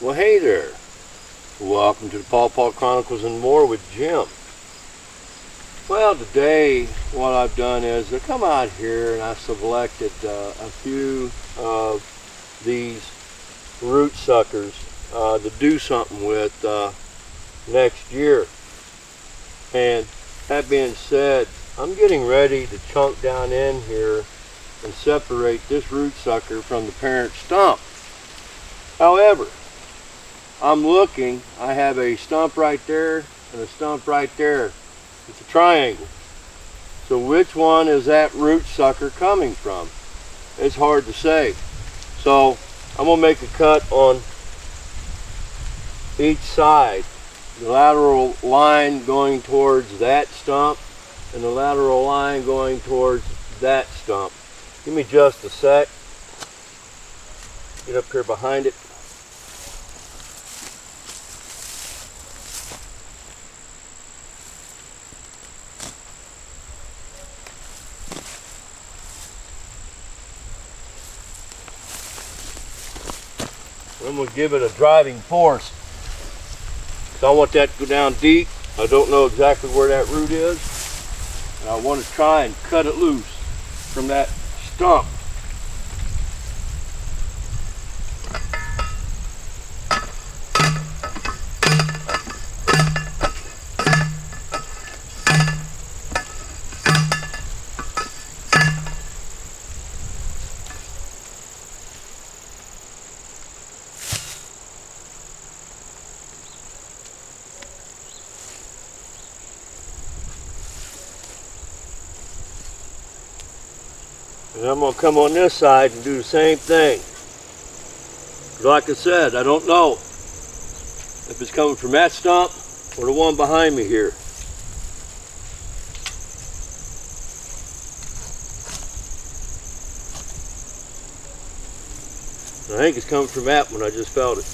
Well, hey there. Welcome to the Paw Chronicles N More with Jim. Well, today what I've done is I come out here and I selected a few of these root suckers to do something with next year. And that being said, I'm getting ready to chunk down in here and separate this root sucker from the parent stump. However, I have a stump right there and a stump right there. It's a triangle. So which one is that root sucker coming from? It's hard to say. So I'm going to make a cut on each side. The lateral line going towards that stump and the lateral line going towards that stump. Give me just a sec. Get up here behind it. I'm going to give it a driving force. So I want that to go down deep. I don't know exactly where that root is. And I want to try and cut it loose from that stump. And I'm going to come on this side and do the same thing. Like I said, I don't know if it's coming from that stump or the one behind me here. I think it's coming from that one. I just felt it.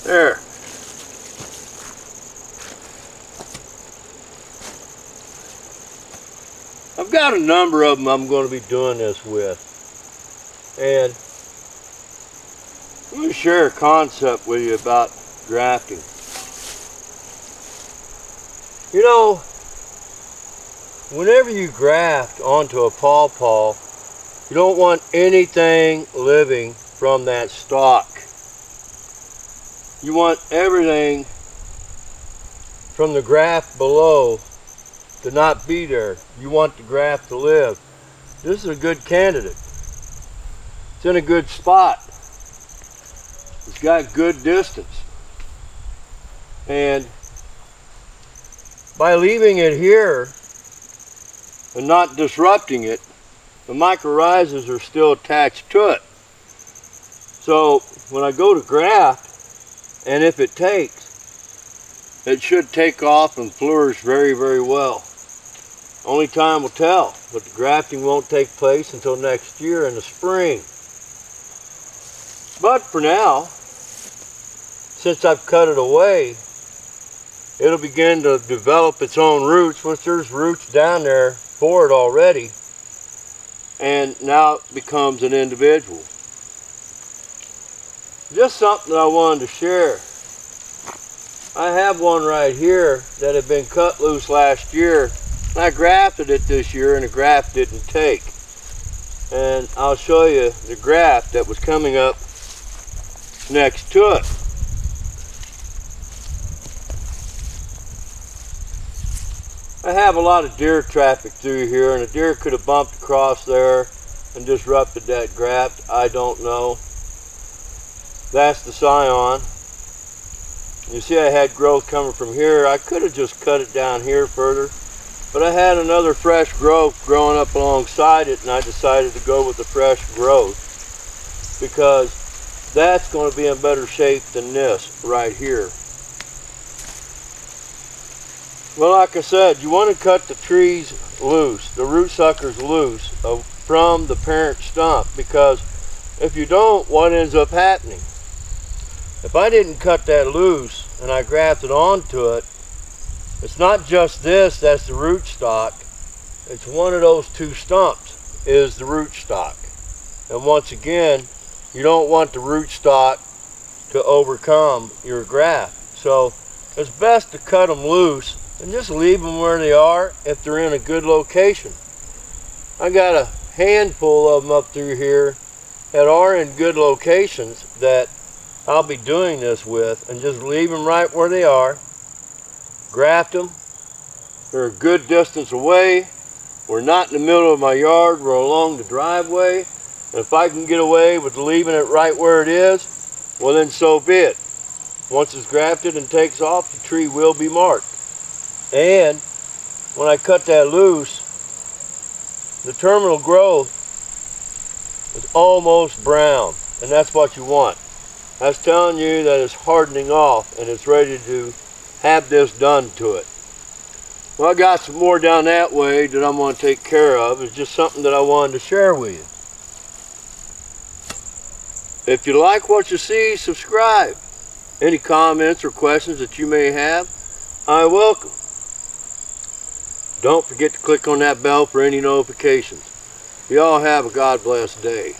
There. I've got a number of them I'm going to be doing this with. And I'm going to share a concept with you about grafting. You know, whenever you graft onto a pawpaw, you don't want anything living from that stalk. You want everything from the graft below to not be there. You want the graft to live. This is a good candidate. It's in a good spot. It's got good distance. And by leaving it here and not disrupting it, the mycorrhizas are still attached to it. So when I go to graft, and if it takes, it should take off and flourish very, very well. Only time will tell, but the grafting won't take place until next year in the spring. But for now, since I've cut it away, it'll begin to develop its own roots, which there's roots down there for it already, and now it becomes an individual. Just something I wanted to share. I have one right here that had been cut loose last year. I grafted it this year and the graft didn't take. And I'll show you the graft that was coming up next to it. I have a lot of deer traffic through here, and a deer could have bumped across there and disrupted that graft. I don't know. That's the scion. You see I had growth coming from here. I could have just cut it down here further, but I had another fresh growth growing up alongside it, and I decided to go with the fresh growth because that's going to be in better shape than this right here. Well, like I said, you want to cut the trees loose, the root suckers loose from the parent stump, because if you don't, what ends up happening? If I didn't cut that loose and I grafted onto it, it's not just this that's the root stock, it's one of those two stumps is the root stock. And once again, you don't want the root stock to overcome your graft. So it's best to cut them loose and just leave them where they are if they're in a good location. I got a handful of them up through here that are in good locations that I'll be doing this with, and just leave them right where they are. Graft them. They're a good distance away. We're not in the middle of my yard, we're along the driveway. And if I can get away with leaving it right where it is, well then so be it. Once it's grafted and takes off, the tree will be marked. And when I cut that loose, the terminal growth is almost brown, and that's what you want. That's telling you that it's hardening off and it's ready to have this done to it. Well, I got some more down that way that I'm going to take care of. It's just something that I wanted to share with you. If you like what you see, subscribe. Any comments or questions that you may have, I welcome. Don't forget to click on that bell for any notifications. You all have a God bless day.